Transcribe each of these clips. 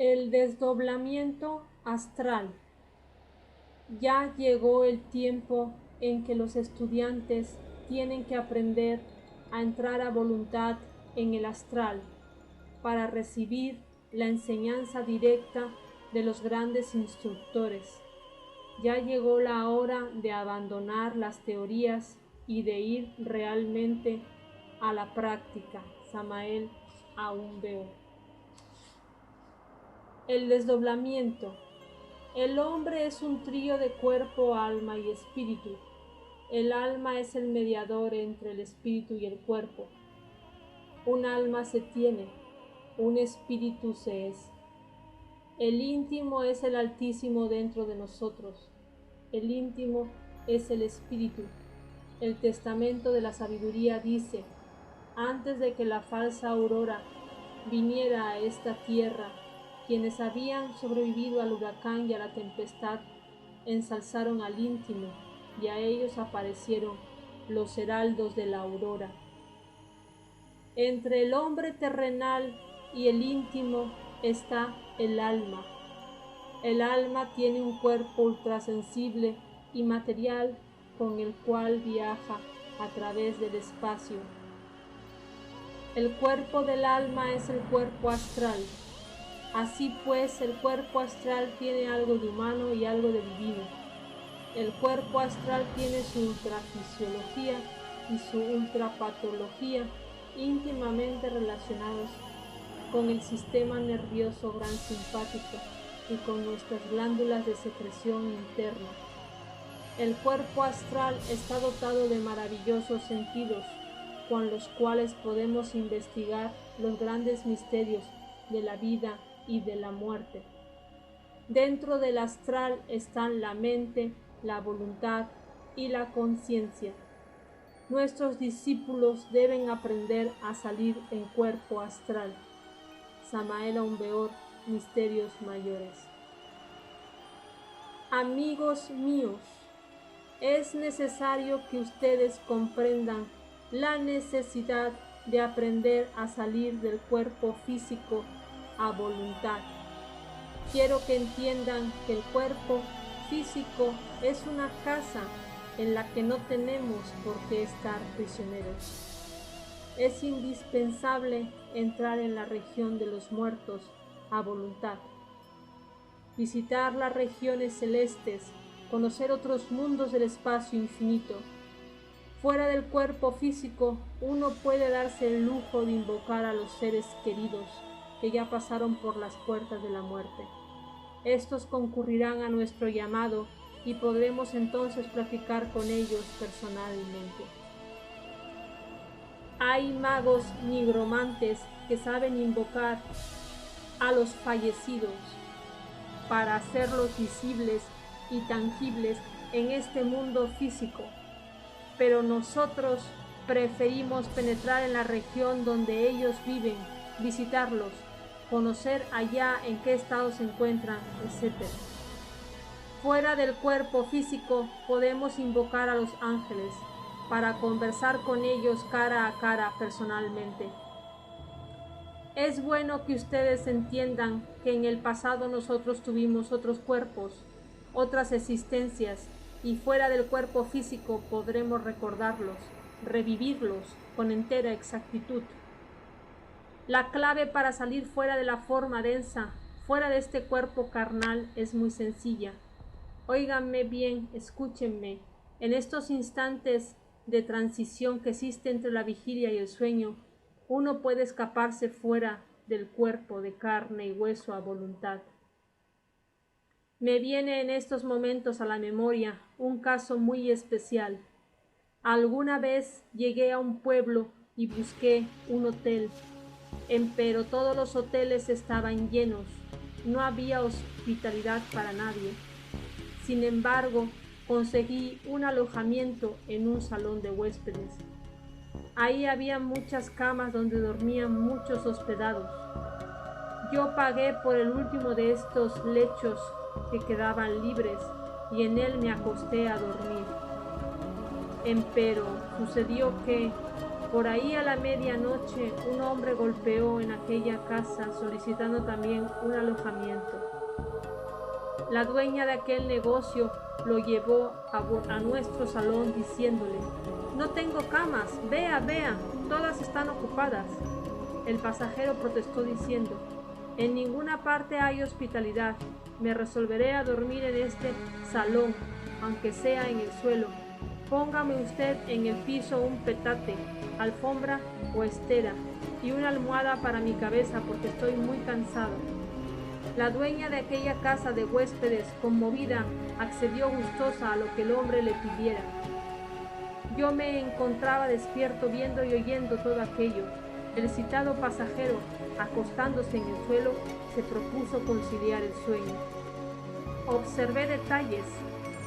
El desdoblamiento astral. Ya llegó el tiempo en que los estudiantes tienen que aprender a entrar a voluntad en el astral para recibir la enseñanza directa de los grandes instructores. Ya llegó la hora de abandonar las teorías y de ir realmente a la práctica. Samael Aun Weor. El desdoblamiento. El hombre es un trío de cuerpo, alma y espíritu. El alma es el mediador entre el espíritu y el cuerpo. Un alma se tiene, un espíritu se es. El íntimo es el Altísimo dentro de nosotros. El íntimo es el espíritu. El testamento de la sabiduría dice: antes de que la falsa aurora viniera a esta tierra, quienes habían sobrevivido al huracán y a la tempestad ensalzaron al íntimo, y a ellos aparecieron los heraldos de la aurora. Entre el hombre terrenal y el íntimo está el alma. El alma tiene un cuerpo ultrasensible y material con el cual viaja a través del espacio. El cuerpo del alma es el cuerpo astral. Así pues, el cuerpo astral tiene algo de humano y algo de divino. El cuerpo astral tiene su ultrafisiología y su ultrapatología íntimamente relacionados con el sistema nervioso gran simpático y con nuestras glándulas de secreción interna. El cuerpo astral está dotado de maravillosos sentidos, con los cuales podemos investigar los grandes misterios de la vida y de la muerte. Dentro del astral están la mente, la voluntad y la conciencia. Nuestros discípulos deben aprender a salir en cuerpo astral. Samael Aun Weor, Misterios Mayores. Amigos míos, es necesario que ustedes comprendan la necesidad de aprender a salir del cuerpo físico a voluntad. Quiero que entiendan que el cuerpo físico es una casa en la que no tenemos por qué estar prisioneros. Es indispensable entrar en la región de los muertos a voluntad. Visitar las regiones celestes, conocer otros mundos del espacio infinito. Fuera del cuerpo físico, uno puede darse el lujo de invocar a los seres queridos que ya pasaron por las puertas de la muerte. Estos concurrirán a nuestro llamado y podremos entonces platicar con ellos personalmente. Hay magos nigromantes que saben invocar a los fallecidos para hacerlos visibles y tangibles en este mundo físico, pero nosotros preferimos penetrar en la región donde ellos viven, visitarlos, conocer allá en qué estado se encuentran, etc. Fuera del cuerpo físico podemos invocar a los ángeles para conversar con ellos cara a cara personalmente. Es bueno que ustedes entiendan que en el pasado nosotros tuvimos otros cuerpos, otras existencias, y fuera del cuerpo físico podremos recordarlos, revivirlos con entera exactitud. La clave para salir fuera de la forma densa, fuera de este cuerpo carnal, es muy sencilla. Óiganme bien, escúchenme. En estos instantes de transición que existe entre la vigilia y el sueño, uno puede escaparse fuera del cuerpo de carne y hueso a voluntad. Me viene en estos momentos a la memoria un caso muy especial. Alguna vez llegué a un pueblo y busqué un hotel, pero todos los hoteles estaban llenos, no había hospitalidad para nadie. Sin embargo, conseguí un alojamiento en un salón de huéspedes. Ahí había muchas camas donde dormían muchos hospedados. Yo pagué por el último de estos lechos que quedaban libres y en él me acosté a dormir. Empero sucedió que, Por ahí a la medianoche un hombre golpeó en aquella casa solicitando también un alojamiento. La dueña de aquel negocio lo llevó a nuestro salón diciéndole: «No tengo camas, vea, todas están ocupadas». El pasajero protestó diciendo: «En ninguna parte hay hospitalidad, me resolveré a dormir en este salón, aunque sea en el suelo. Póngame usted en el piso un petate, alfombra o estera y una almohada para mi cabeza porque estoy muy cansado». La dueña de aquella casa de huéspedes, conmovida, accedió gustosa a lo que el hombre le pidiera. Yo me encontraba despierto viendo y oyendo todo aquello. El citado pasajero, acostándose en el suelo, se propuso conciliar el sueño. Observé detalles.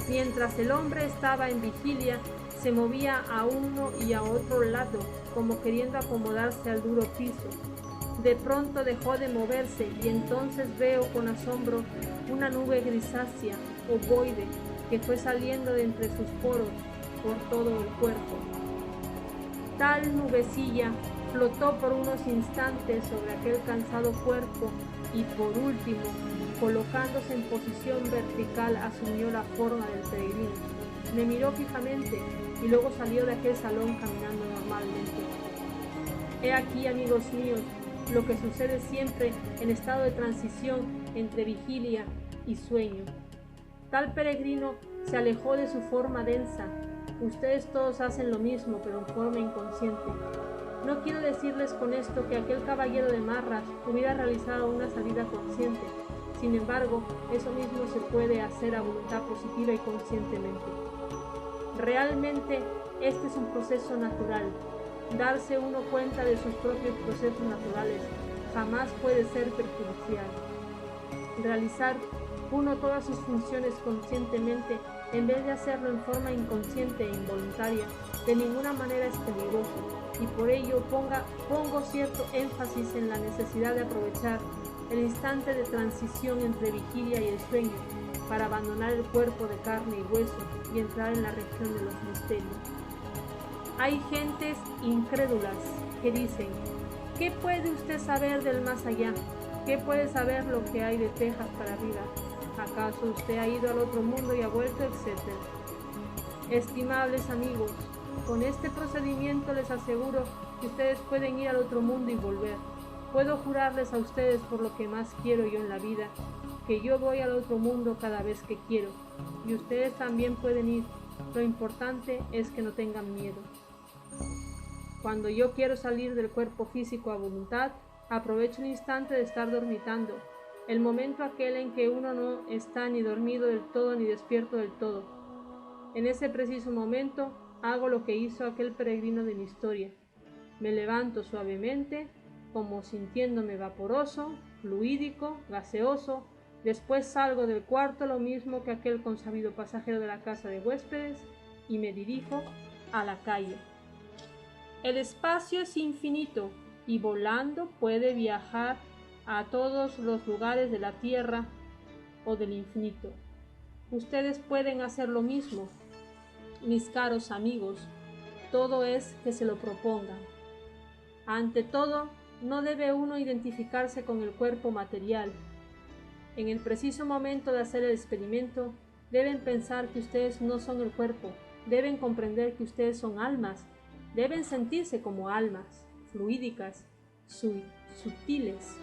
Mientras el hombre estaba en vigilia, se movía a uno y a otro lado, como queriendo acomodarse al duro piso. De pronto dejó de moverse y entonces veo con asombro una nube grisácea, ovoide, que fue saliendo de entre sus poros por todo el cuerpo. Tal nubecilla flotó por unos instantes sobre aquel cansado cuerpo y por último, colocándose en posición vertical, asumió la forma del peregrino. Me miró fijamente y luego salió de aquel salón caminando normalmente. He aquí, amigos míos, lo que sucede siempre en estado de transición entre vigilia y sueño. Tal peregrino se alejó de su forma densa. Ustedes todos hacen lo mismo, pero en forma inconsciente. No quiero decirles con esto que aquel caballero de Marras hubiera realizado una salida consciente. Sin embargo, eso mismo se puede hacer a voluntad positiva y conscientemente. Realmente, este es un proceso natural. Darse uno cuenta de sus propios procesos naturales jamás puede ser perjudicial. Realizar uno todas sus funciones conscientemente en vez de hacerlo en forma inconsciente e involuntaria, de ninguna manera es peligroso, y por ello pongo cierto énfasis en la necesidad de aprovechar el instante de transición entre vigilia y el sueño para abandonar el cuerpo de carne y hueso y entrar en la región de los misterios. Hay gentes incrédulas que dicen: ¿qué puede usted saber del más allá? ¿Qué puede saber lo que hay de Texas para arriba? ¿Acaso usted ha ido al otro mundo y ha vuelto, etcétera? Estimables amigos, con este procedimiento les aseguro que ustedes pueden ir al otro mundo y volver. Puedo jurarles a ustedes por lo que más quiero yo en la vida, que yo voy al otro mundo cada vez que quiero, y ustedes también pueden ir. Lo importante es que no tengan miedo. Cuando yo quiero salir del cuerpo físico a voluntad, aprovecho el instante de estar dormitando, el momento aquel en que uno no está ni dormido del todo ni despierto del todo. En ese preciso momento hago lo que hizo aquel peregrino de mi historia. Me levanto suavemente, como sintiéndome vaporoso, fluídico, gaseoso. Después salgo del cuarto lo mismo que aquel consabido pasajero de la casa de huéspedes y me dirijo a la calle. El espacio es infinito y volando puede viajar a todos los lugares de la tierra o del infinito. Ustedes pueden hacer lo mismo, mis caros amigos. Todo es que se lo propongan. Ante todo, no debe uno identificarse con el cuerpo material. En el preciso momento de hacer el experimento, deben pensar que ustedes no son el cuerpo, deben comprender que ustedes son almas, deben sentirse como almas, fluídicas, sutiles.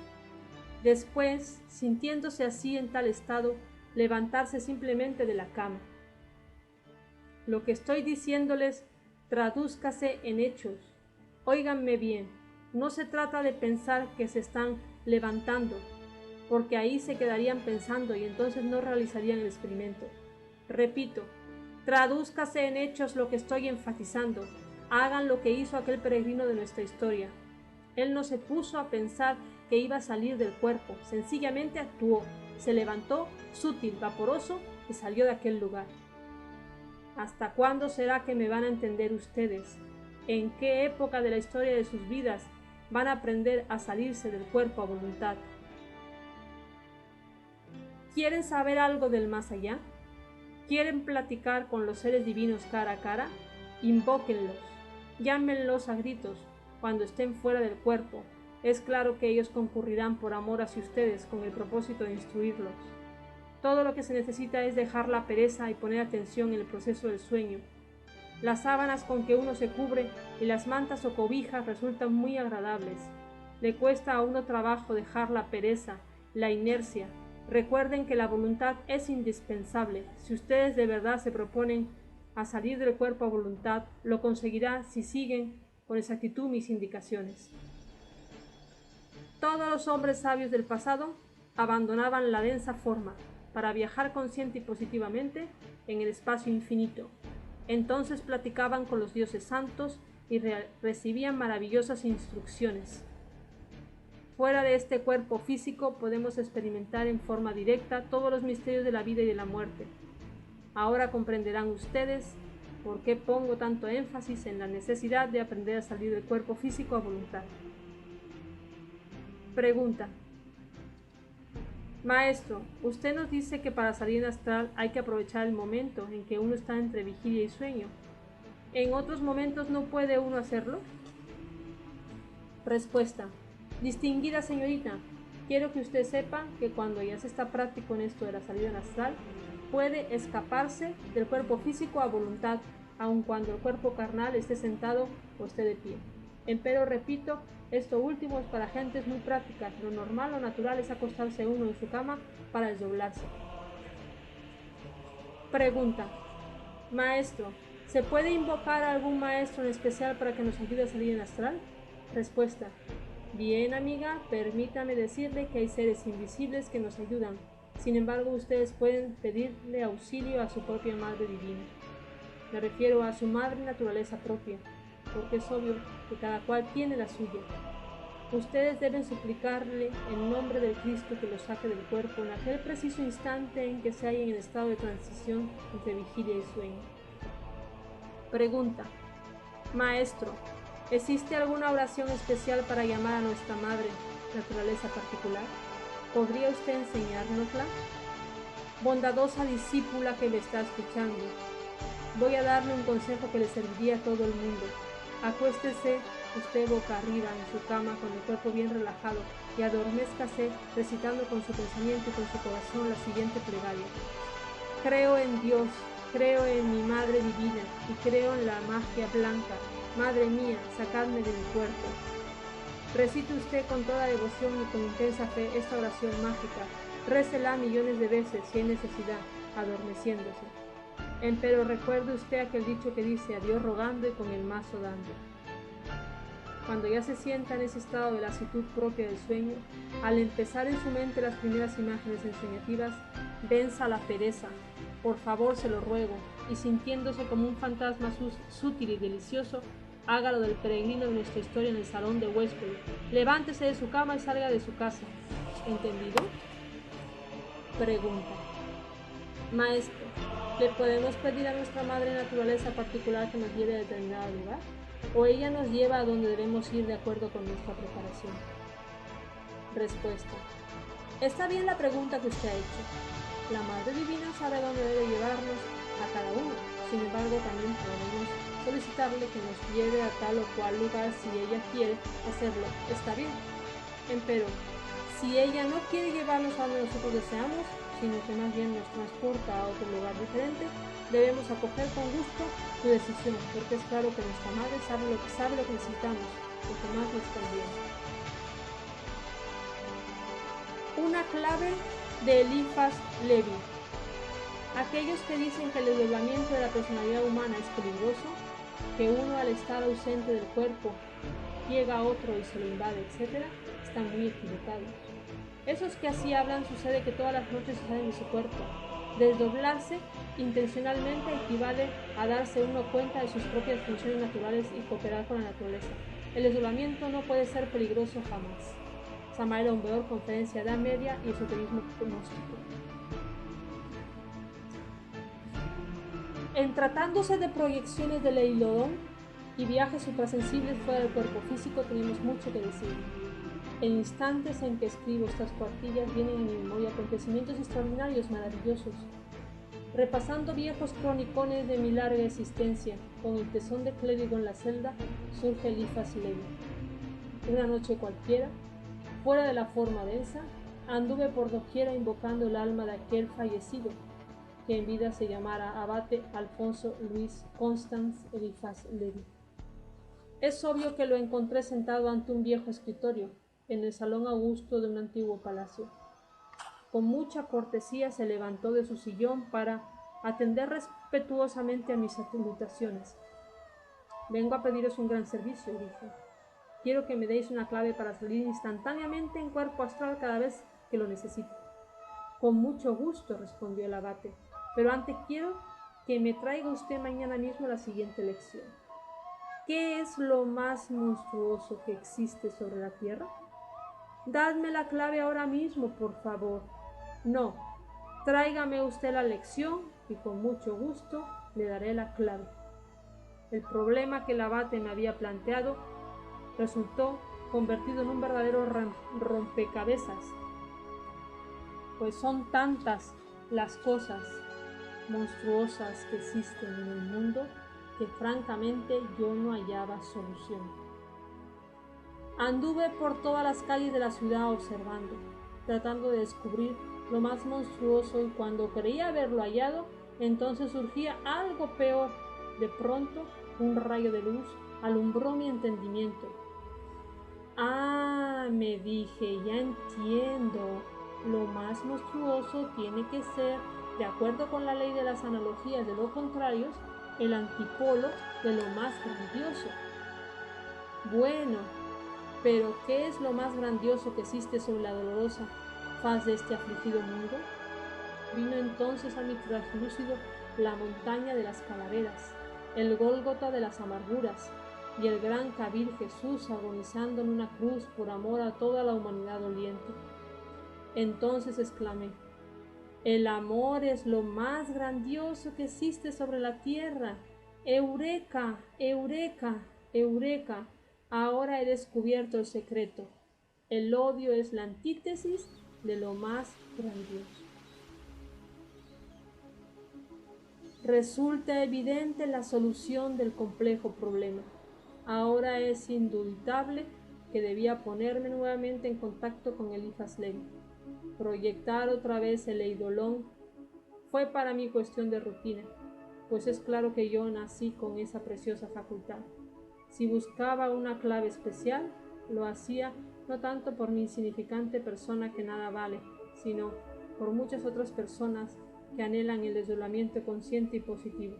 Después, sintiéndose así en tal estado, levantarse simplemente de la cama. Lo que estoy diciéndoles, tradúzcase en hechos. Óiganme bien, no se trata de pensar que se están levantando, porque ahí se quedarían pensando y entonces no realizarían el experimento. Repito, tradúzcase en hechos lo que estoy enfatizando. Hagan lo que hizo aquel peregrino de nuestra historia. Él no se puso a pensar que iba a salir del cuerpo, sencillamente actuó, se levantó, sutil, vaporoso, y salió de aquel lugar. ¿Hasta cuándo será que me van a entender ustedes? ¿En qué época de la historia de sus vidas van a aprender a salirse del cuerpo a voluntad? ¿Quieren saber algo del más allá? ¿Quieren platicar con los seres divinos cara a cara? Invóquenlos. Llámenlos a gritos cuando estén fuera del cuerpo. Es claro que ellos concurrirán por amor hacia ustedes con el propósito de instruirlos. Todo lo que se necesita es dejar la pereza y poner atención en el proceso del sueño. Las sábanas con que uno se cubre y las mantas o cobijas resultan muy agradables. Le cuesta a uno trabajo dejar la pereza, la inercia. Recuerden que la voluntad es indispensable. Si ustedes de verdad se proponen a salir del cuerpo a voluntad, lo conseguirán si siguen con exactitud mis indicaciones. Todos los hombres sabios del pasado abandonaban la densa forma para viajar consciente y positivamente en el espacio infinito. Entonces platicaban con los dioses santos y recibían maravillosas instrucciones. Fuera de este cuerpo físico podemos experimentar en forma directa todos los misterios de la vida y de la muerte. Ahora comprenderán ustedes por qué pongo tanto énfasis en la necesidad de aprender a salir del cuerpo físico a voluntad. Pregunta. Maestro, usted nos dice que para salir en astral hay que aprovechar el momento en que uno está entre vigilia y sueño. ¿En otros momentos no puede uno hacerlo? Respuesta. Distinguida señorita, quiero que usted sepa que cuando ya se está práctico en esto de la salida en astral, puede escaparse del cuerpo físico a voluntad, aun cuando el cuerpo carnal esté sentado o esté de pie. Empero repito, esto último es para gentes muy prácticas. Lo normal o natural es acostarse uno en su cama para desdoblarse. Pregunta. Maestro, ¿se puede invocar a algún maestro en especial para que nos ayude a salir en astral? Respuesta. Bien, amiga, permítame decirle que hay seres invisibles que nos ayudan. Sin embargo, ustedes pueden pedirle auxilio a su propia Madre Divina. Me refiero a su madre naturaleza propia, porque es obvio que cada cual tiene la suya. Ustedes deben suplicarle en nombre del Cristo que los saque del cuerpo en aquel preciso instante en que se hallen en estado de transición entre vigilia y sueño. Pregunta. Maestro, ¿existe alguna oración especial para llamar a nuestra madre naturaleza particular? ¿Podría usted enseñárnosla? Bondadosa discípula que me está escuchando, voy a darle un consejo que le serviría a todo el mundo. Acuéstese usted boca arriba en su cama con el cuerpo bien relajado y adormézcase recitando con su pensamiento y con su corazón la siguiente plegaria. Creo en Dios, creo en mi Madre Divina y creo en la magia blanca. Madre mía, sacadme de mi cuerpo. Recite usted con toda devoción y con intensa fe esta oración mágica. Récela millones de veces si hay necesidad, adormeciéndose. Empero recuerde usted aquel dicho que dice a Dios rogando y con el mazo dando. Cuando ya se sienta en ese estado de lasitud propia del sueño, al empezar en su mente las primeras imágenes ensoñativas, venza la pereza. Por favor, se lo ruego, y sintiéndose como un fantasma sutil y delicioso, hágalo del peregrino de nuestra historia en el salón de huéspedes. Levántese de su cama y salga de su casa. ¿Entendido? Pregunta. Maestro, ¿le podemos pedir a nuestra madre naturaleza particular que nos lleve a determinado lugar? ¿O ella nos lleva a donde debemos ir de acuerdo con nuestra preparación? Respuesta. Está bien la pregunta que usted ha hecho. La Madre Divina sabe dónde debe llevarnos a cada uno. Sin embargo, también podemos solicitarle que nos lleve a tal o cual lugar si ella quiere hacerlo. Está bien. Empero, si ella no quiere llevarnos a donde nosotros deseamos, sino que más bien nos transporta a otro lugar diferente, debemos acoger con gusto su decisión, porque es claro que nuestra madre sabe lo que necesitamos, lo que más nos conviene. Una clave de Eliphas Levi. Aquellos que dicen que el desdoblamiento de la personalidad humana es peligroso, que uno al estar ausente del cuerpo llega a otro y se lo invade, etc., están muy equivocados. Esos que así hablan sucede que todas las noches se salen de su cuerpo. Desdoblarse intencionalmente equivale a darse uno cuenta de sus propias funciones naturales y cooperar con la naturaleza. El desdoblamiento no puede ser peligroso jamás. Samael Aumbeor, Conferencia Edad Media y Esoterismo Gnóstico. En tratándose de proyecciones del Eilodón y viajes suprasensibles fuera del cuerpo físico, tenemos mucho que decir. En instantes en que escribo estas cuartillas vienen a mi memoria acontecimientos extraordinarios, maravillosos. Repasando viejos cronicones de mi larga existencia, con el tesón de clérigo en la celda, surge Eliphas Levi. Una noche cualquiera, fuera de la forma densa, anduve por doquiera invocando el alma de aquel fallecido, que en vida se llamara Abate Alfonso Luis Constance Eliphas Levi. Es obvio que lo encontré sentado ante un viejo escritorio, en el salón augusto de un antiguo palacio. Con mucha cortesía se levantó de su sillón para atender respetuosamente a mis salutaciones. Vengo a pediros un gran servicio, dije. Quiero que me deis una clave para salir instantáneamente en cuerpo astral cada vez que lo necesite. Con mucho gusto, respondió el abate, pero antes quiero que me traiga usted mañana mismo la siguiente lección. ¿Qué es lo más monstruoso que existe sobre la tierra? Dadme la clave ahora mismo, por favor. No, tráigame usted la lección y con mucho gusto le daré la clave. El problema que el abate me había planteado resultó convertido en un verdadero rompecabezas, pues son tantas las cosas monstruosas que existen en el mundo que francamente yo no hallaba solución. Anduve por todas las calles de la ciudad observando, tratando de descubrir lo más monstruoso, y cuando creía haberlo hallado, entonces surgía algo peor. De pronto, un rayo de luz alumbró mi entendimiento. Ah, me dije, ya entiendo. Lo más monstruoso tiene que ser, de acuerdo con la ley de las analogías de lo contrarios, el antipolo de lo más grandioso. Bueno, pero ¿qué es lo más grandioso que existe sobre la dolorosa faz de este afligido mundo? Vino entonces a mi translúcido la montaña de las calaveras, el Gólgota de las amarguras, y el gran Kabir Jesús agonizando en una cruz por amor a toda la humanidad doliente. Entonces exclamé, el amor es lo más grandioso que existe sobre la tierra. ¡Eureka! ¡Eureka! ¡Eureka! Ahora he descubierto el secreto. El odio es la antítesis de lo más grandioso. Resulta evidente la solución del complejo problema. Ahora es indubitable que debía ponerme nuevamente en contacto con Eliphas Levi. Proyectar otra vez el eidolon fue para mí cuestión de rutina, pues es claro que yo nací con esa preciosa facultad. Si buscaba una clave especial, lo hacía no tanto por mi insignificante persona que nada vale, sino por muchas otras personas que anhelan el desdoblamiento consciente y positivo.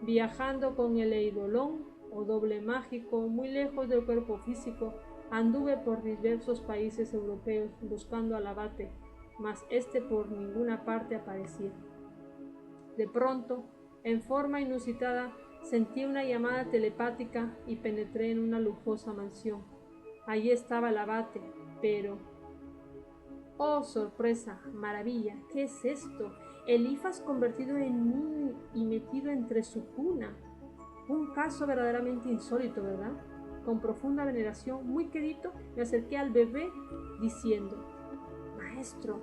Viajando con el eidolon, o doble mágico, muy lejos del cuerpo físico, anduve por diversos países europeos buscando al abate, mas éste por ninguna parte aparecía. De pronto, en forma inusitada, sentí una llamada telepática y penetré en una lujosa mansión. Allí estaba el abate, pero... ¡oh, sorpresa! ¡Maravilla! ¿Qué es esto? Eliphas convertido en niño y metido entre su cuna. Un caso verdaderamente insólito, ¿verdad? Con profunda veneración, muy querido, me acerqué al bebé diciendo, maestro,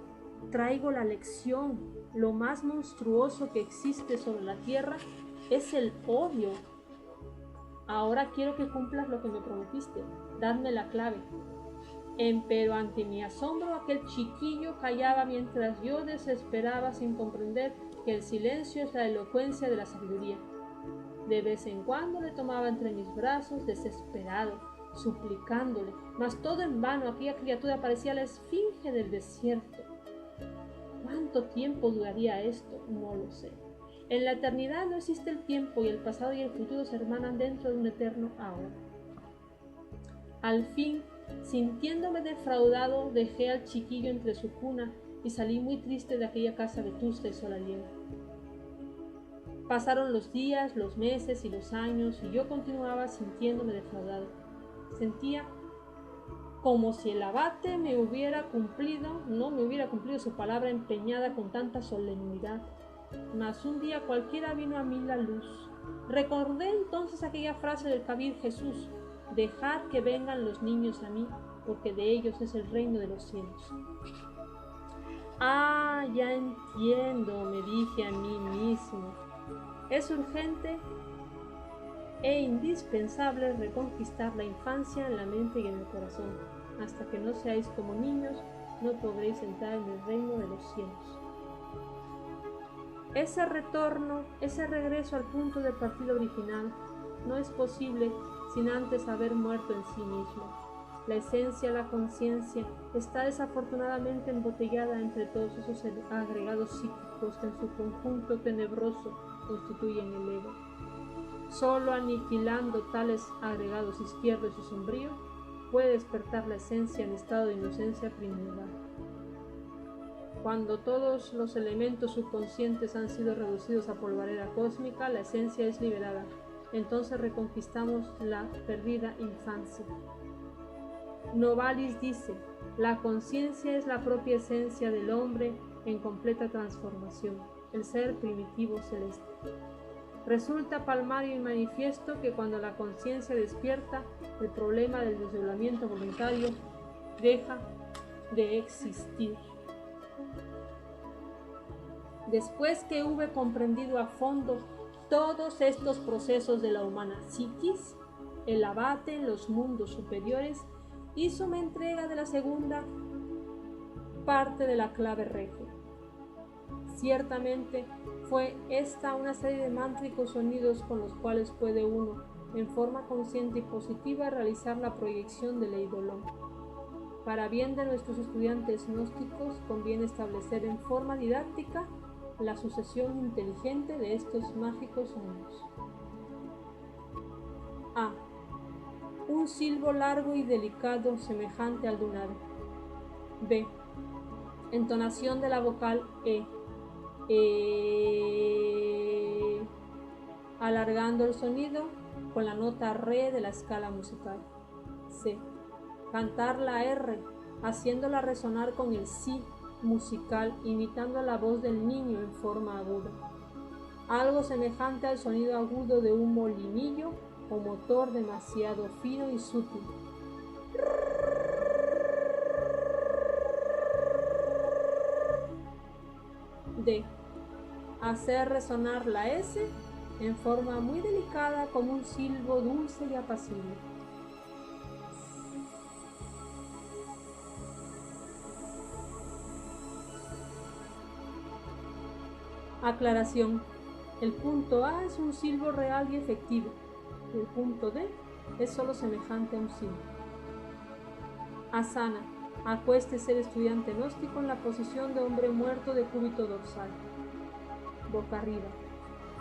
traigo la lección. Lo más monstruoso que existe sobre la tierra es el odio. Ahora quiero que cumplas lo que me prometiste. Dadme la clave. Empero ante mi asombro aquel chiquillo callaba mientras yo desesperaba sin comprender que el silencio es la elocuencia de la sabiduría. De vez en cuando le tomaba entre mis brazos desesperado, suplicándole, mas todo en vano. Aquella criatura parecía la esfinge del desierto. ¿Cuánto tiempo duraría esto? No lo sé. En la eternidad no existe el tiempo, y el pasado y el futuro se hermanan dentro de un eterno ahora. Al fin, sintiéndome defraudado, dejé al chiquillo entre su cuna y salí muy triste de aquella casa vetusta y solariega. Pasaron los días, los meses y los años, y yo continuaba sintiéndome defraudado. Sentía como si el abate no me hubiera cumplido su palabra empeñada con tanta solemnidad. Mas un día cualquiera vino a mí la luz. Recordé entonces aquella frase del Kabir Jesús: dejad que vengan los niños a mí, porque de ellos es el reino de los cielos. Ah, ya entiendo, me dije a mí mismo. Es urgente e indispensable reconquistar la infancia en la mente y en el corazón. Hasta que no seáis como niños, no podréis entrar en el reino de los cielos. Ese retorno, ese regreso al punto de partida original, no es posible sin antes haber muerto en sí mismo. La esencia, la conciencia, está desafortunadamente embotellada entre todos esos agregados psíquicos que en su conjunto tenebroso constituyen el ego. Solo aniquilando tales agregados izquierdos y sombríos puede despertar la esencia en estado de inocencia primitiva. Cuando todos los elementos subconscientes han sido reducidos a polvareda cósmica, la esencia es liberada. Entonces reconquistamos la perdida infancia. Novalis dice, la conciencia es la propia esencia del hombre en completa transformación, el ser primitivo celeste. Resulta palmario y manifiesto que cuando la conciencia despierta, el problema del desdoblamiento voluntario deja de existir. Después que hube comprendido a fondo todos estos procesos de la humana psiquis, el abate en los mundos superiores hízome entrega de la segunda parte de la clave regia. Ciertamente fue esta una serie de mántricos sonidos con los cuales puede uno, en forma consciente y positiva, realizar la proyección del eidolon. Para bien de nuestros estudiantes gnósticos, conviene establecer en forma didáctica la sucesión inteligente de estos mágicos sonidos. A. Un silbo largo y delicado semejante al de un ave. B. Entonación de la vocal E. Alargando el sonido con la nota re de la escala musical. C. Cantar la R, haciéndola resonar con el si musical, imitando la voz del niño en forma aguda. Algo semejante al sonido agudo de un molinillo o motor demasiado fino y sutil. D. Hacer resonar la S en forma muy delicada como un silbo dulce y apacible. Aclaración. El punto A es un silbo real y efectivo. El punto D es solo semejante a un silbo. Asana. Acuéstese el estudiante gnóstico en la posición de hombre muerto de cúbito dorsal. Boca arriba.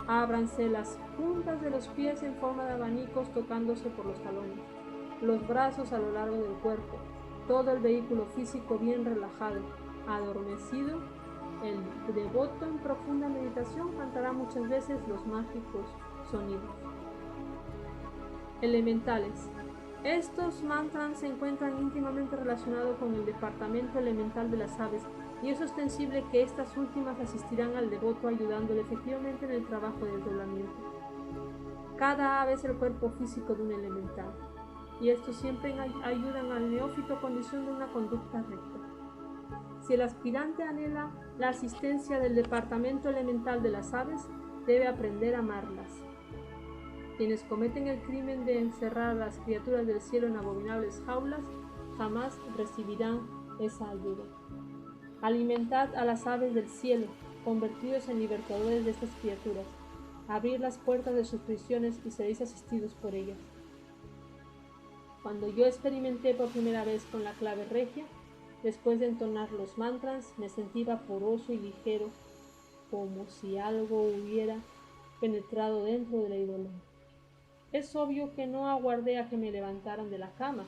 Ábranse las puntas de los pies en forma de abanicos tocándose por los talones. Los brazos a lo largo del cuerpo. Todo el vehículo físico bien relajado, adormecido. El devoto en profunda meditación cantará muchas veces los mágicos sonidos. Elementales. Estos mantras se encuentran íntimamente relacionados con el departamento elemental de las aves y es ostensible que estas últimas asistirán al devoto ayudándole efectivamente en el trabajo del desdoblamiento. Cada ave es el cuerpo físico de un elemental y estos siempre ayudan al neófito a condición de una conducta recta. Si el aspirante anhela la asistencia del departamento elemental de las aves, debe aprender a amarlas. Quienes cometen el crimen de encerrar a las criaturas del cielo en abominables jaulas, jamás recibirán esa ayuda. Alimentad a las aves del cielo, convertidos en libertadores de estas criaturas. Abrid las puertas de sus prisiones y seréis asistidos por ellas. Cuando yo experimenté por primera vez con la clave regia, después de entonar los mantras, me sentí vaporoso y ligero, como si algo hubiera penetrado dentro del eidolon. Es obvio que no aguardé a que me levantaran de la cama.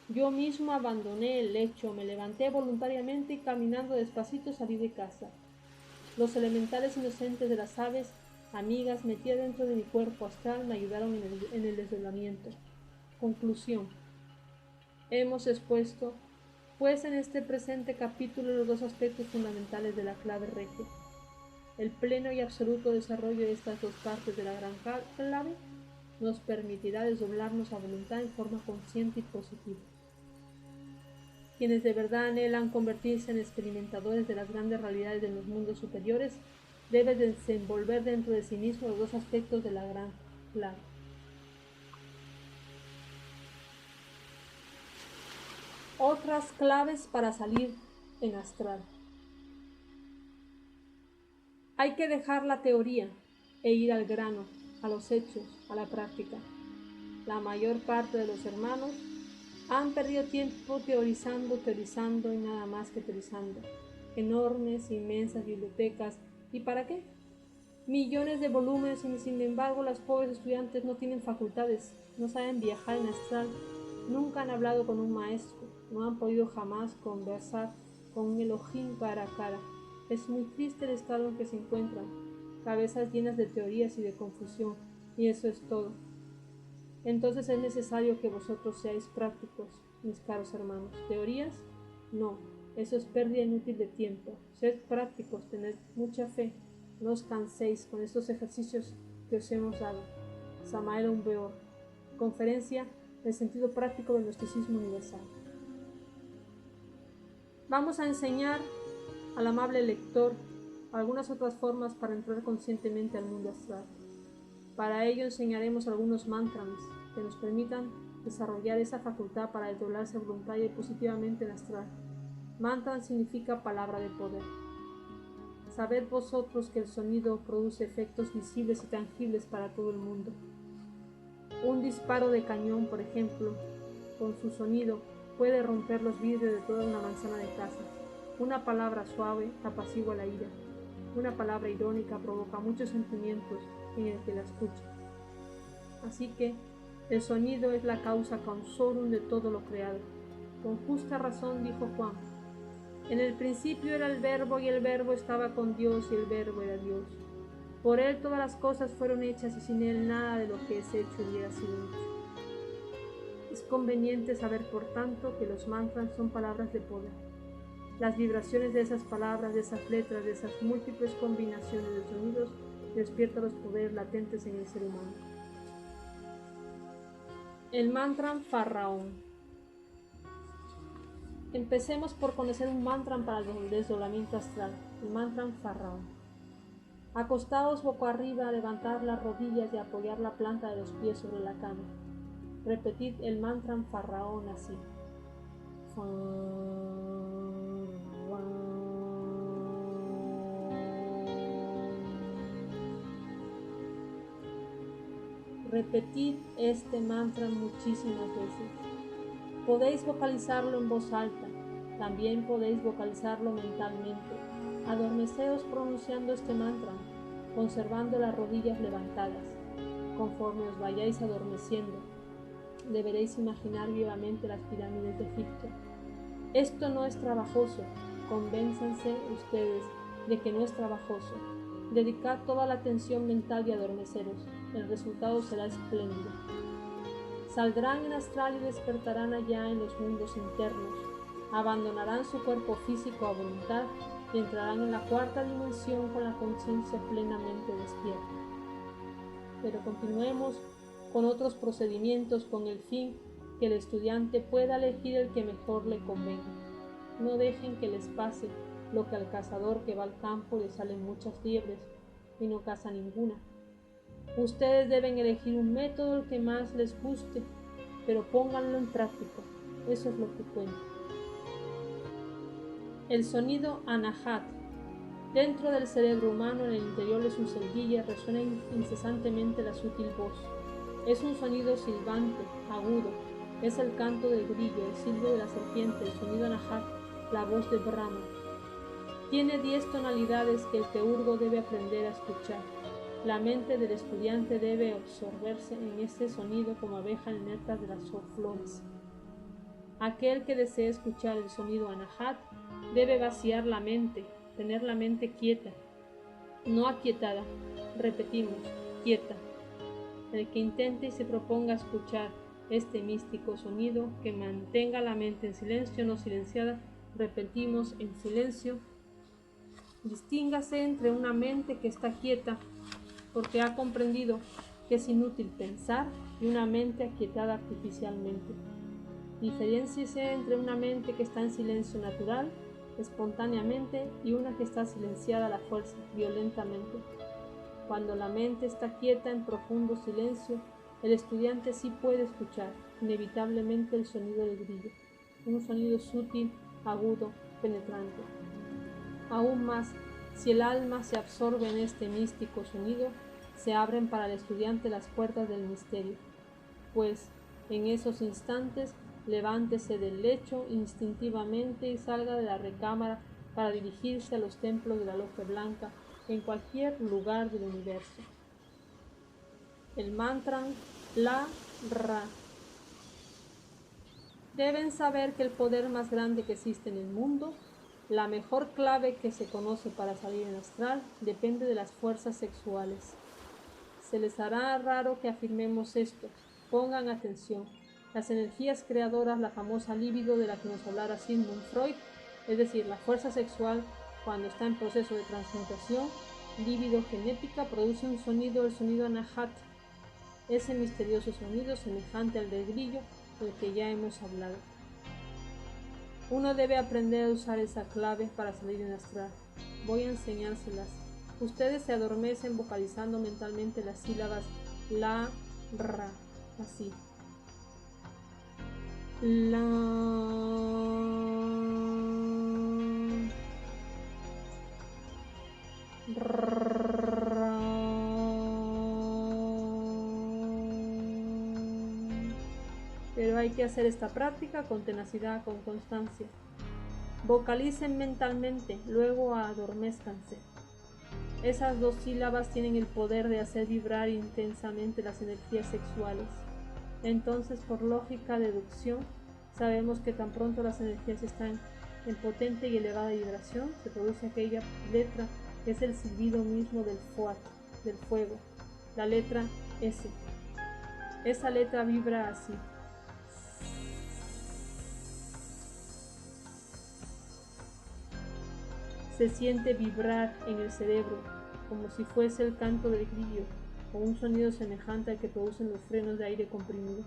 Yo mismo abandoné el lecho, me levanté voluntariamente y caminando despacito salí de casa. Los elementales inocentes de las aves, amigas metidas dentro de mi cuerpo astral, me ayudaron en el desdoblamiento. Conclusión. Hemos expuesto, pues, en este presente capítulo los dos aspectos fundamentales de la clave regia. El pleno y absoluto desarrollo de estas dos partes de la gran clave nos permitirá desdoblarnos a voluntad en forma consciente y positiva. Quienes de verdad anhelan convertirse en experimentadores de las grandes realidades de los mundos superiores deben desenvolver dentro de sí mismos los dos aspectos de la gran clave. Otras claves para salir en astral. Hay que dejar la teoría e ir al grano, a los hechos, a la práctica. La mayor parte de los hermanos han perdido tiempo teorizando y nada más que teorizando. Enormes, inmensas bibliotecas. ¿Y para qué? Millones de volúmenes y sin embargo los pobres estudiantes no tienen facultades, no saben viajar en astral, nunca han hablado con un maestro, no han podido jamás conversar con un Elohim cara a cara. Es muy triste el estado en que se encuentran, cabezas llenas de teorías y de confusión, y eso es todo. Entonces es necesario que vosotros seáis prácticos, mis caros hermanos. ¿Teorías? No, eso es pérdida inútil de tiempo. Sed prácticos, tened mucha fe, no os canséis con estos ejercicios que os hemos dado. Samael Aun-Weor, Conferencia del sentido práctico del gnosticismo universal. Vamos a enseñar al amable lector algunas otras formas para entrar conscientemente al mundo astral. Para ello enseñaremos algunos mantras que nos permitan desarrollar esa facultad para desdoblarse voluntaria y positivamente en astral. Mantra significa palabra de poder. Sabed vosotros que el sonido produce efectos visibles y tangibles para todo el mundo. Un disparo de cañón, por ejemplo, con su sonido puede romper los vidrios de toda una manzana de casa. Una palabra suave apacigua la ira. Una palabra irónica provoca muchos sentimientos en el que la escucha. Así que el sonido es la causa causorum de todo lo creado. Con justa razón dijo Juan: en el principio era el Verbo, y el Verbo estaba con Dios, y el Verbo era Dios. Por él todas las cosas fueron hechas, y sin él nada de lo que es hecho hubiera sido hecho. Es conveniente saber, por tanto, que los mantras son palabras de poder. Las vibraciones de esas palabras, de esas letras, de esas múltiples combinaciones de sonidos despiertan los poderes latentes en el ser humano. El mantra Faraón. Empecemos por conocer un mantra para el desdoblamiento astral, el mantra Faraón. Acostados boca arriba, levantar las rodillas y apoyar la planta de los pies sobre la cama. Repetid el mantra Faraón así. Repetid este mantra muchísimas veces. Podéis vocalizarlo en voz alta, también podéis vocalizarlo mentalmente. Adormeceos pronunciando este mantra, conservando las rodillas levantadas. Conforme os vayáis adormeciendo, deberéis imaginar vivamente las pirámides de Egipto. Esto no es trabajoso, convénzanse ustedes de que no es trabajoso. Dedicad toda la atención mental y adormeceros, el resultado será espléndido. Saldrán en astral y despertarán allá en los mundos internos, abandonarán su cuerpo físico a voluntad y entrarán en la cuarta dimensión con la conciencia plenamente despierta. Pero continuemos con otros procedimientos con el fin que el estudiante pueda elegir el que mejor le convenga. No dejen que les pase lo que al cazador que va al campo le salen muchas liebres y no caza ninguna. Ustedes deben elegir un método el que más les guste, pero pónganlo en práctica. Eso es lo que cuenta. El sonido anahat. Dentro del cerebro humano, en el interior de sus celdillas, resuena incesantemente la sutil voz. Es un sonido silbante, agudo. Es el canto del grillo, el silbo de la serpiente, el sonido anahat, la voz de Brahma. Tiene 10 tonalidades que el teurgo debe aprender a escuchar. La mente del estudiante debe absorberse en ese sonido como abeja en el néctar de las flores. Aquel que desee escuchar el sonido anahat debe vaciar la mente, tener la mente quieta, no aquietada. Repetimos, quieta. El que intente y se proponga escuchar este místico sonido, que mantenga la mente en silencio, no silenciada. Repetimos, en silencio. Distíngase entre una mente que está quieta porque ha comprendido que es inútil pensar, y una mente aquietada artificialmente. Diferénciese entre una mente que está en silencio natural, espontáneamente, y una que está silenciada a la fuerza, violentamente. Cuando la mente está quieta en profundo silencio, el estudiante sí puede escuchar, inevitablemente, el sonido del grillo, un sonido sutil, agudo, penetrante. Aún más, si el alma se absorbe en este místico sonido, se abren para el estudiante las puertas del misterio, pues en esos instantes levántese del lecho instintivamente y salga de la recámara para dirigirse a los templos de la logia blanca en cualquier lugar del universo. El mantra La Ra. Deben saber que el poder más grande que existe en el mundo, la mejor clave que se conoce para salir en astral, depende de las fuerzas sexuales. Se les hará raro que afirmemos esto. Pongan atención. Las energías creadoras, la famosa libido de la que nos hablara Sigmund Freud, es decir, la fuerza sexual cuando está en proceso de transmutación, libido genética, produce un sonido, el sonido anahat, ese misterioso sonido semejante al del grillo del que ya hemos hablado. Uno debe aprender a usar esa clave para salir en astral. Voy a enseñárselas. Ustedes se adormecen vocalizando mentalmente las sílabas La, Ra, así. La, Ra. Pero hay que hacer esta práctica con tenacidad, con constancia. Vocalicen mentalmente, luego adormézcanse. Esas dos sílabas tienen el poder de hacer vibrar intensamente las energías sexuales. Entonces, por lógica deducción, sabemos que tan pronto las energías están en potente y elevada vibración, se produce aquella letra que es el silbido mismo del fuat, del fuego, la letra S. Esa letra vibra así. Se siente vibrar en el cerebro, como si fuese el canto del grillo, o un sonido semejante al que producen los frenos de aire comprimido.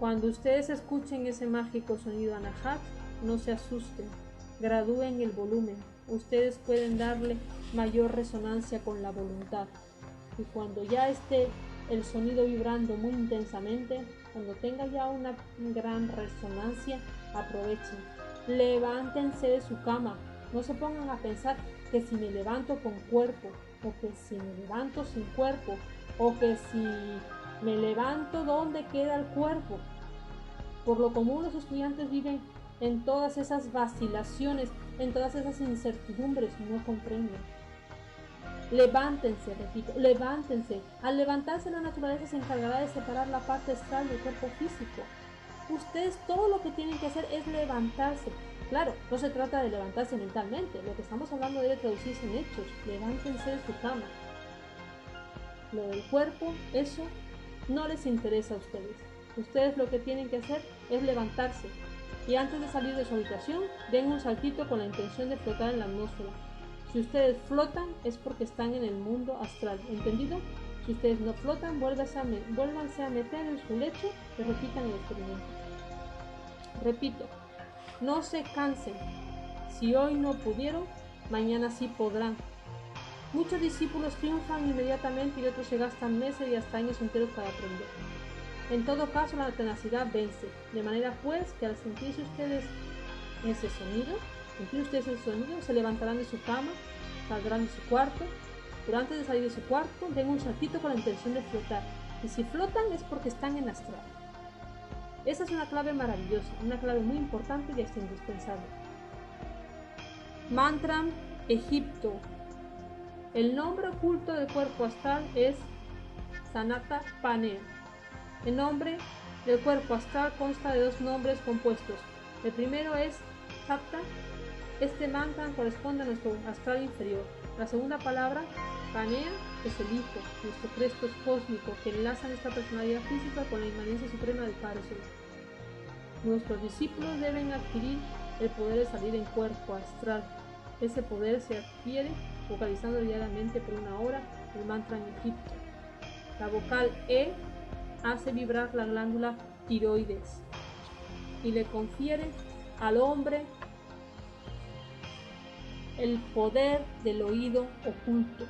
Cuando ustedes escuchen ese mágico sonido anahat, no se asusten, gradúen el volumen. Ustedes pueden darle mayor resonancia con la voluntad. Y cuando ya esté el sonido vibrando muy intensamente, cuando tenga ya una gran resonancia, aprovechen. Levántense de su cama. No se pongan a pensar que si me levanto con cuerpo, o que si me levanto sin cuerpo, o que si me levanto, ¿dónde queda el cuerpo? Por lo común los estudiantes viven en todas esas vacilaciones, en todas esas incertidumbres, no comprenden. Levántense, repito, levántense. Al levantarse, la naturaleza se encargará de separar la parte astral del cuerpo físico. Ustedes todo lo que tienen que hacer es levantarse. Claro, no se trata de levantarse mentalmente, lo que estamos hablando debe traducirse en hechos. Levántense de su cama. Lo del cuerpo, eso no les interesa a ustedes. Ustedes lo que tienen que hacer es levantarse y antes de salir de su habitación den un saltito con la intención de flotar en la atmósfera. Si ustedes flotan es porque están en el mundo astral, ¿entendido? Si ustedes no flotan, vuélvanse a meter en su lecho y repitan el experimento. Repito, no se cansen. Si hoy no pudieron, mañana sí podrán. Muchos discípulos triunfan inmediatamente y otros se gastan meses y hasta años enteros para aprender. En todo caso, la tenacidad vence, de manera pues que al sentirse ustedes ese sonido, se levantarán de su cama, saldrán de su cuarto, pero antes de salir de su cuarto, den un saltito con la intención de flotar, y si flotan es porque están en astral. Esa es una clave maravillosa, una clave muy importante y hasta indispensable. Mantra Egipto. El nombre oculto del cuerpo astral es Sanata Panea. El nombre del cuerpo astral consta de dos nombres compuestos. El primero es Sapta. Este mantra corresponde a nuestro astral inferior. La segunda palabra, Panea, es el Hijo, nuestro Cristo cósmico, que enlaza nuestra personalidad física con la inmanencia suprema del Padre Celestial. Nuestros discípulos deben adquirir el poder de salir en cuerpo astral. Ese poder se adquiere vocalizando diariamente por 1 hora el mantra en Egipto. La vocal E hace vibrar la glándula tiroides y le confiere al hombre el poder del oído oculto.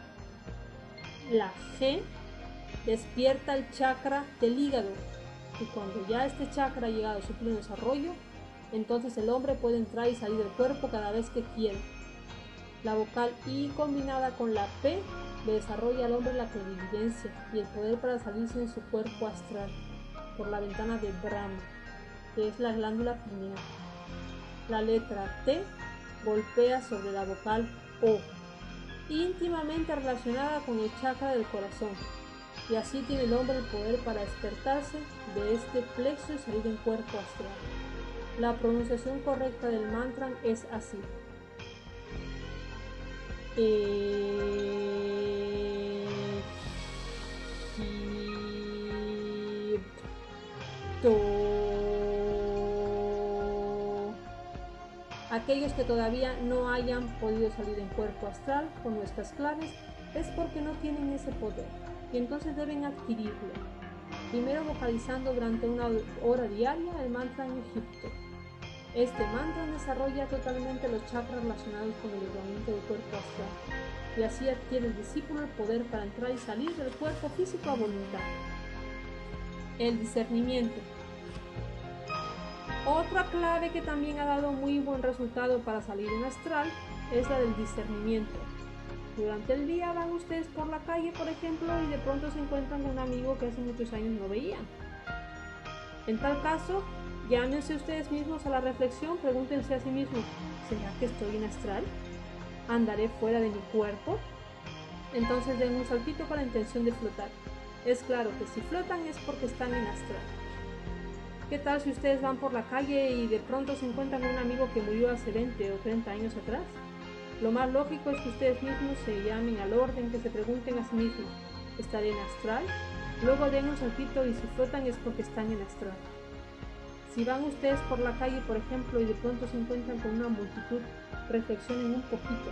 La G despierta el chakra del hígado y cuando ya este chakra ha llegado a su pleno desarrollo, entonces el hombre puede entrar y salir del cuerpo cada vez que quiera. La vocal I combinada con la P le desarrolla al hombre la clarividencia y el poder para salirse en su cuerpo astral por la ventana de Brahma, que es la glándula pineal. La letra T golpea sobre la vocal O, íntimamente relacionada con el chakra del corazón, y así tiene el hombre el poder para despertarse de este plexo y salir en cuerpo astral. La pronunciación correcta del mantra es así. Aquellos que todavía no hayan podido salir en cuerpo astral con nuestras claves es porque no tienen ese poder y entonces deben adquirirlo. Primero vocalizando durante 1 hora diaria el mantra en Egipto. Este mantra desarrolla totalmente los chakras relacionados con el elevamiento del cuerpo astral y así adquiere el discípulo el poder para entrar y salir del cuerpo físico a voluntad. El discernimiento. Otra clave que también ha dado muy buen resultado para salir en astral es la del discernimiento. Durante el día van ustedes por la calle, por ejemplo, y de pronto se encuentran con un amigo que hace muchos años no veían. En tal caso, llámense ustedes mismos a la reflexión, pregúntense a sí mismos, ¿será que estoy en astral? ¿Andaré fuera de mi cuerpo? Entonces den un saltito con la intención de flotar. Es claro que si flotan es porque están en astral. ¿Qué tal si ustedes van por la calle y de pronto se encuentran con un amigo que murió hace 20 o 30 años atrás? Lo más lógico es que ustedes mismos se llamen al orden, que se pregunten a sí mismos, ¿estaré en astral? Luego den un saltito y si flotan es porque están en astral. Si van ustedes por la calle, por ejemplo, y de pronto se encuentran con una multitud, reflexionen un poquito,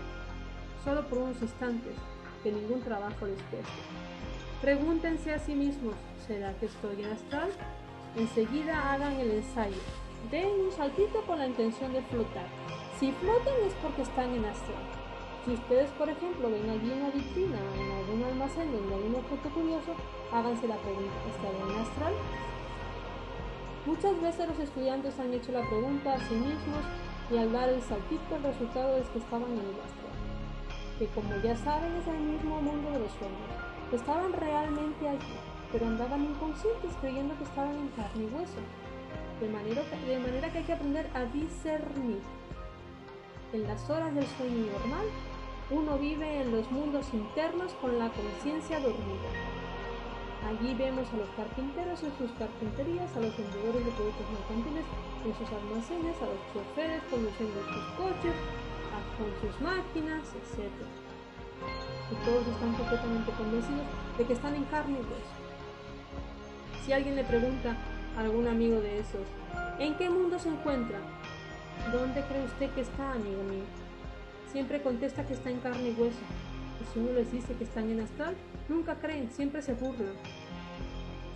solo por unos instantes, que ningún trabajo les cueste. Pregúntense a sí mismos, ¿será que estoy en astral? Enseguida hagan el ensayo. Den un saltito con la intención de flotar. Si flotan es porque están en astral. Si ustedes, por ejemplo, ven allí una vitrina en algún almacén donde hay un objeto curioso, háganse la pregunta, ¿estaré en astral? Muchas veces los estudiantes han hecho la pregunta a sí mismos y al dar el saltito el resultado es que estaban en el astral, que como ya saben es el mismo mundo de los sueños. Estaban realmente allí, pero andaban inconscientes creyendo que estaban en carne y hueso, de manera que hay que aprender a discernir. En las horas del sueño normal, uno vive en los mundos internos con la conciencia dormida. Allí vemos a los carpinteros en sus carpinterías, a los vendedores de productos mercantiles en sus almacenes, a los choferes conduciendo sus coches, con sus máquinas, etc. Y todos están completamente convencidos de que están en carne y hueso. Si alguien le pregunta a algún amigo de esos, ¿en qué mundo se encuentra? ¿Dónde cree usted que está, amigo mío? Siempre contesta que está en carne y hueso. Y si uno les dice que están en astral, nunca creen, siempre se burlan.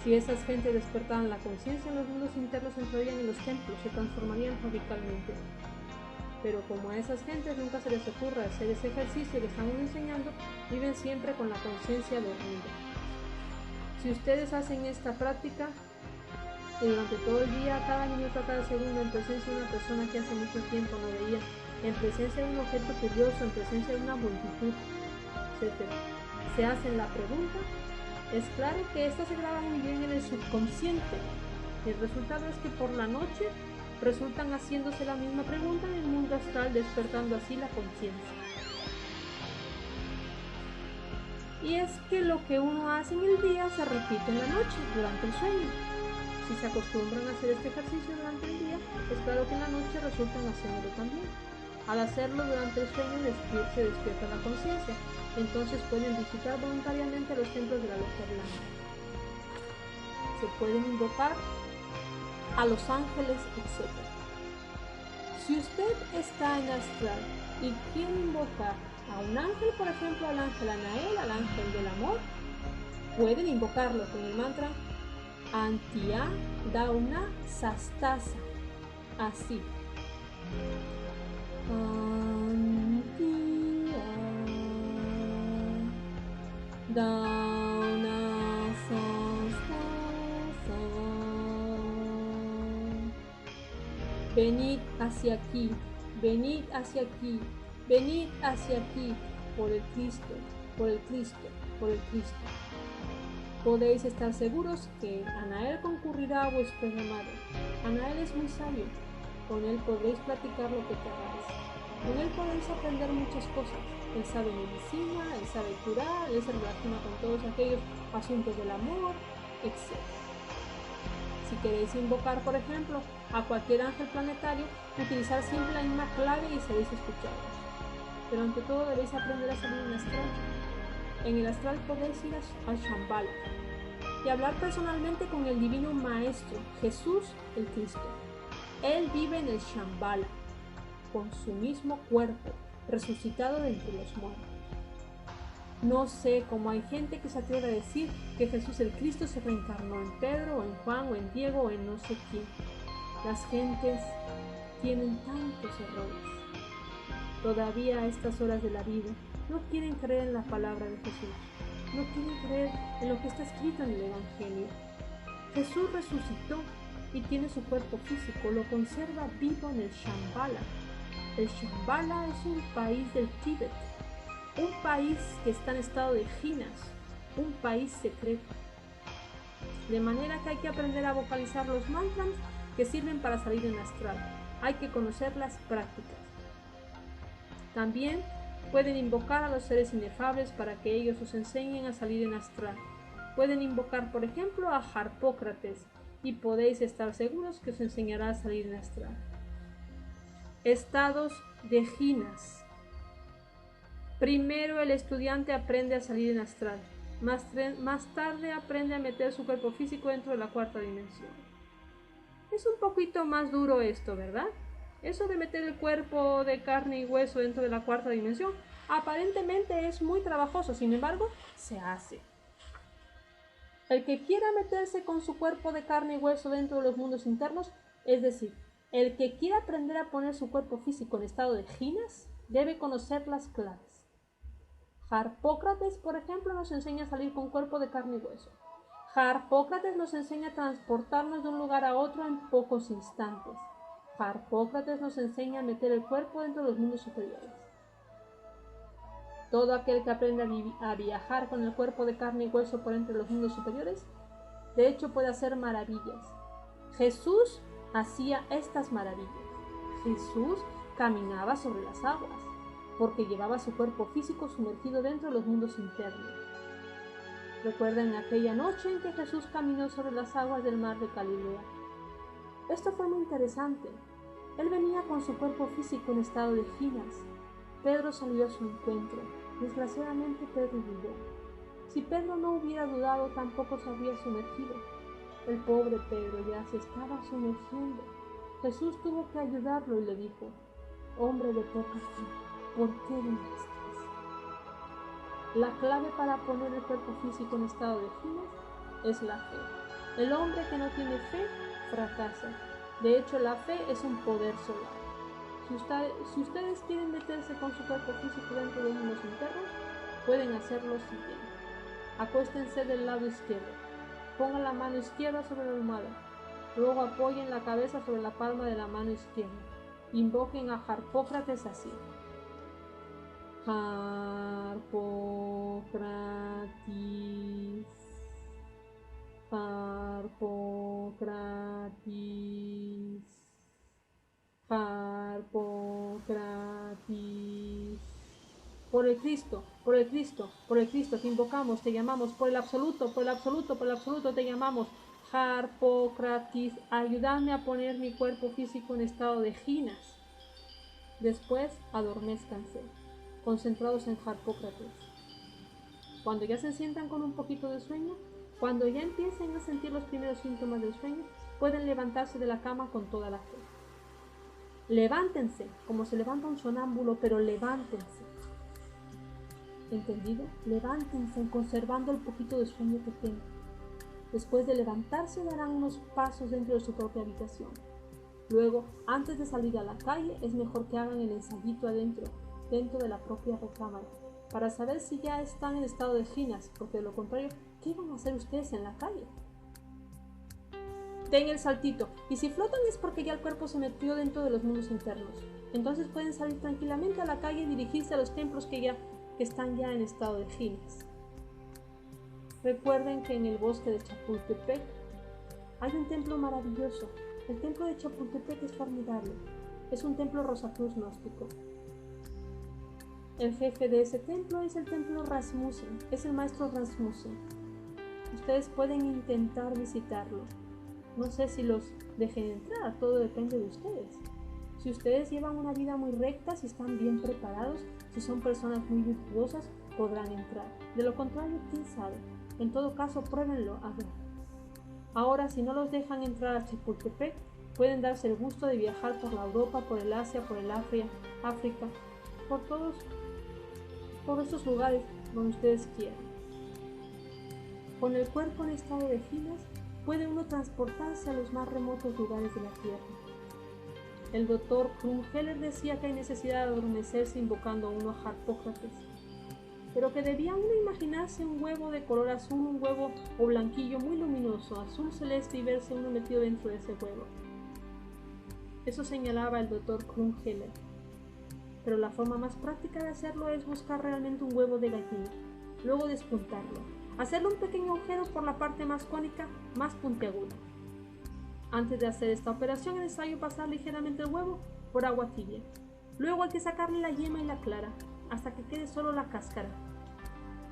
Si esas gentes despertaran la conciencia en los mundos internos, entrarían en los templos, se transformarían radicalmente. Pero como a esas gentes nunca se les ocurre hacer ese ejercicio que estamos enseñando, viven siempre con la conciencia dormida. Si ustedes hacen esta práctica durante todo el día, cada minuto, cada segundo, en presencia de una persona que hace mucho tiempo no veía, en presencia de un objeto curioso, en presencia de una multitud, etc., se hacen la pregunta, es claro que esta se graba muy bien en el subconsciente. El resultado es que por la noche resultan haciéndose la misma pregunta en el mundo astral, despertando así la conciencia. Y es que lo que uno hace en el día se repite en la noche, durante el sueño. Si se acostumbran a hacer este ejercicio durante el día, es claro que en la noche resultan haciéndolo también. Al hacerlo durante el sueño se despierta la conciencia, entonces pueden visitar voluntariamente los templos de la logia blanca. Se pueden invocar a los ángeles, etc. Si usted está en astral y quiere invocar a un ángel, por ejemplo al ángel Anael, al ángel del amor, pueden invocarlo con el mantra Antia dauna sastasa. Así. Antia dauna sastasa. Venid hacia aquí, venid hacia aquí, venid hacia aquí, por el Cristo, por el Cristo, por el Cristo. Podéis estar seguros que Anael concurrirá a vuestro llamado. Anael es muy sabio, con él podréis platicar lo que queráis. Con él podéis aprender muchas cosas. Él sabe medicina, él sabe curar, él se relaciona con todos aquellos asuntos del amor, etc. Si queréis invocar, por ejemplo, a cualquier ángel planetario, utilizar siempre la misma clave y seréis escuchados. Pero ante todo debéis aprender a salir en astral. En el astral podéis ir al Shambhala y hablar personalmente con el divino maestro, Jesús el Cristo. Él vive en el Shambhala, con su mismo cuerpo, resucitado de entre los muertos. No sé cómo hay gente que se atreve a decir que Jesús el Cristo se reencarnó en Pedro, o en Juan, o en Diego, o en no sé quién. Las gentes tienen tantos errores. Todavía a estas horas de la vida no quieren creer en la palabra de Jesús. No quieren creer en lo que está escrito en el Evangelio. Jesús resucitó y tiene su cuerpo físico, lo conserva vivo en el Shambhala. El Shambhala es un país del Tíbet, un país que está en estado de jinas, un país secreto. De manera que hay que aprender a vocalizar los mantras que sirven para salir en astral. Hay que conocer las prácticas. También pueden invocar a los seres inefables para que ellos os enseñen a salir en astral. Pueden invocar, por ejemplo, a Harpócrates y podéis estar seguros que os enseñará a salir en astral. Estados de jinas. Primero el estudiante aprende a salir en astral. Más tarde aprende a meter su cuerpo físico dentro de la cuarta dimensión. Es un poquito más duro esto, ¿verdad? Eso de meter el cuerpo de carne y hueso dentro de la cuarta dimensión aparentemente es muy trabajoso, sin embargo, se hace. El que quiera meterse con su cuerpo de carne y hueso dentro de los mundos internos, es decir, el que quiera aprender a poner su cuerpo físico en estado de jinas, debe conocer las claves. Harpócrates, por ejemplo, nos enseña a salir con cuerpo de carne y hueso. Harpócrates nos enseña a transportarnos de un lugar a otro en pocos instantes. Harpócrates nos enseña a meter el cuerpo dentro de los mundos superiores. Todo aquel que aprende a viajar con el cuerpo de carne y hueso por entre los mundos superiores, de hecho puede hacer maravillas. Jesús hacía estas maravillas. Jesús caminaba sobre las aguas, porque llevaba su cuerpo físico sumergido dentro de los mundos internos. Recuerden aquella noche en que Jesús caminó sobre las aguas del mar de Galilea. Esto fue muy interesante. Él venía con su cuerpo físico en estado de jinas. Pedro salió a su encuentro. Desgraciadamente Pedro dudó. Si Pedro no hubiera dudado, tampoco se habría sumergido. El pobre Pedro ya se estaba sumergiendo. Jesús tuvo que ayudarlo y le dijo: hombre de poca fe, ¿por qué dudaste? La clave para poner el cuerpo físico en estado de jinas es la fe. El hombre que no tiene fe fracasa. De hecho, la fe es un poder solar. Si ustedes quieren meterse con su cuerpo físico dentro de los mundos internos, pueden hacer lo siguiente. Acuéstense del lado izquierdo. Pongan la mano izquierda sobre la almohada. Luego apoyen la cabeza sobre la palma de la mano izquierda. Invoquen a Harpócrates así. Harpócrates. Harpócrates. Harpócrates. Por el Cristo, por el Cristo, por el Cristo, te invocamos, te llamamos, por el absoluto, por el absoluto, por el absoluto, te llamamos. Harpócrates, ayúdame a poner mi cuerpo físico en estado de jinas. Después, adormézcanse, concentrados en Harpócrates. Cuando ya se sientan con un poquito de sueño, cuando ya empiecen a sentir los primeros síntomas del sueño, pueden levantarse de la cama con toda la fe. Levántense, como se levanta un sonámbulo, pero levántense. ¿Entendido? Levántense conservando el poquito de sueño que tengan. Después de levantarse darán unos pasos dentro de su propia habitación. Luego, antes de salir a la calle, es mejor que hagan el ensayito dentro de la propia recámara, para saber si ya están en estado de ginas, porque de lo contrario, ¿qué van a hacer ustedes en la calle? Den el saltito, y si flotan es porque ya el cuerpo se metió dentro de los mundos internos. Entonces pueden salir tranquilamente a la calle y dirigirse a los templos que están ya en estado de ginas. Recuerden que en el bosque de Chapultepec hay un templo maravilloso. El templo de Chapultepec es formidable. Es un templo Rosacruz gnóstico. El jefe de ese templo es el templo Rasmussen, es el maestro Rasmussen. Ustedes pueden intentar visitarlo. No sé si los dejen entrar, todo depende de ustedes. Si ustedes llevan una vida muy recta, si están bien preparados, si son personas muy virtuosas, podrán entrar. De lo contrario, quién sabe. En todo caso, pruébenlo a ver. Ahora, si no los dejan entrar a Chapultepec, pueden darse el gusto de viajar por la Europa, por el Asia, por el África, por esos lugares donde ustedes quieran. Con el cuerpo en estado de ginas, puede uno transportarse a los más remotos lugares de la Tierra. El doctor Krumheller decía que hay necesidad de adormecerse invocando a uno a Harpócrates, pero que debía uno imaginarse un huevo de color azul, un huevo o blanquillo muy luminoso, azul celeste, y verse uno metido dentro de ese huevo. Eso señalaba el doctor Krumheller. Pero la forma más práctica de hacerlo es buscar realmente un huevo de gallina, luego despuntarlo, hacerle un pequeño agujero por la parte más cónica, más puntiaguda. Antes de hacer esta operación es necesario pasar ligeramente el huevo por agua tibia. Luego hay que sacarle la yema y la clara, hasta que quede solo la cáscara.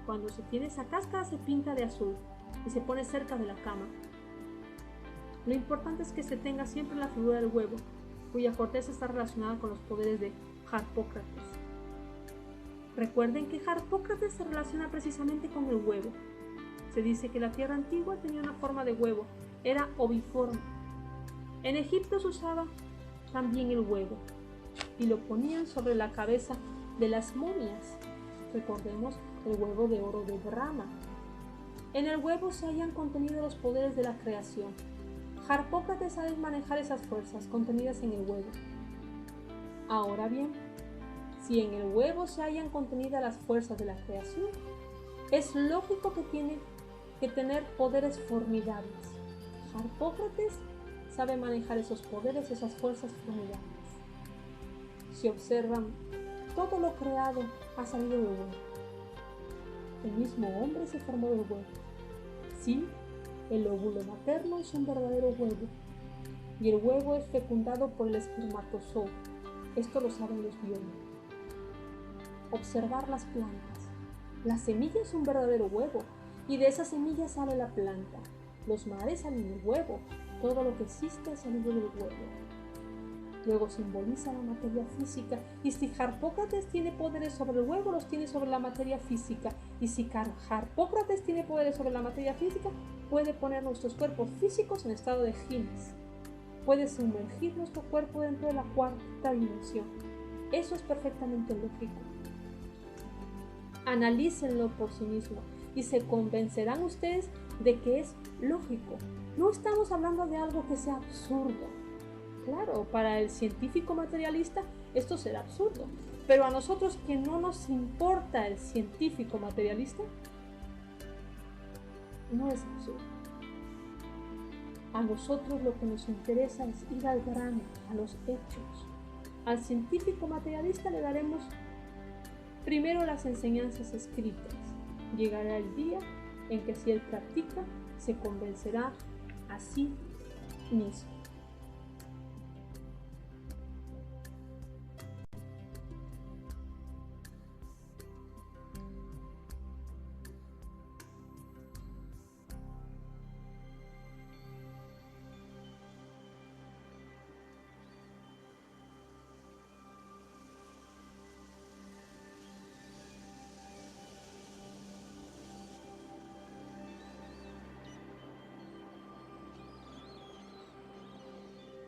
Cuando se tiene esa cáscara se pinta de azul y se pone cerca de la cama. Lo importante es que se tenga siempre la figura del huevo, cuya corteza está relacionada con los poderes de Harpócrates. Recuerden que Harpócrates se relaciona precisamente con el huevo. Se dice que la tierra antigua tenía una forma de huevo, era oviforme. En Egipto se usaba también el huevo y lo ponían sobre la cabeza de las momias. Recordemos el huevo de oro de Brahma. En el huevo se hallan contenidos los poderes de la creación. Harpócrates sabe manejar esas fuerzas contenidas en el huevo. Ahora bien, si en el huevo se hallan contenidas las fuerzas de la creación, es lógico que tiene que tener poderes formidables. Harpócrates sabe manejar esos poderes, esas fuerzas formidables. Si observan, todo lo creado ha salido del huevo. El mismo hombre se formó del huevo. Sí, el óvulo materno es un verdadero huevo, y el huevo es fecundado por el espermatozoo. Esto lo saben los biólogos. Observar las plantas. La semilla es un verdadero huevo, y de esa semilla sale la planta. Los mares salen del huevo. Todo lo que existe ha salido del huevo. Luego simboliza la materia física, y si Harpócrates tiene poderes sobre el huevo, los tiene sobre la materia física. Y si Harpócrates tiene poderes sobre la materia física, puede poner nuestros cuerpos físicos en estado de ginas. Puede sumergir nuestro cuerpo dentro de la cuarta dimensión. Eso es perfectamente lógico. Analícenlo por sí mismos y se convencerán ustedes de que es lógico. No estamos hablando de algo que sea absurdo. Claro, para el científico materialista esto será absurdo, pero a nosotros que no nos importa el científico materialista, no es absurdo. A nosotros lo que nos interesa es ir al grano, a los hechos. Al científico materialista le daremos primero las enseñanzas escritas. Llegará el día en que si él practica, se convencerá a sí mismo.